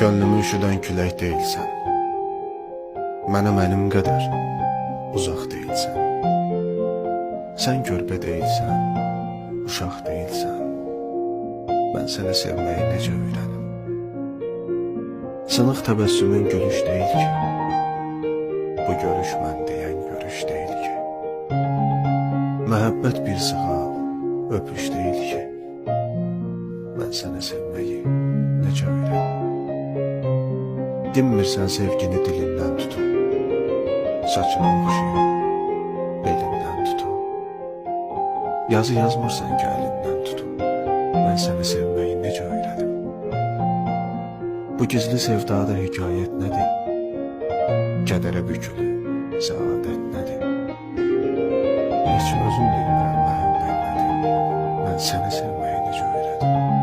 Gönlümü üşüdən külək deyilsən. Mənə mənim qədər uzaq deyilsən. Sən körpə deyilsən, uşaq deyilsən. Mən səni sevməyi necə öyrənim? Sınıq təbəssümün gülüş deyil ki, bu görüş mən deyən görüş deyil ki. Məhəbbət bir sığal, öpüş deyil ki, mən səni sevməyi necə öyrənim? Dinmirsən sevgini dilindən tutun, saçını oxşayım, belindən tutun. Yazı yazmırsan ki əlimdən tutun, mən səni sevməyi necə öyrədim? Bu gizli sevdada hekayət nədir? Kədərə bükülü səadət nədir? Heç özüm bilmirəm məhəbbət nədir? Mən səni sevməyi necə öyrədim?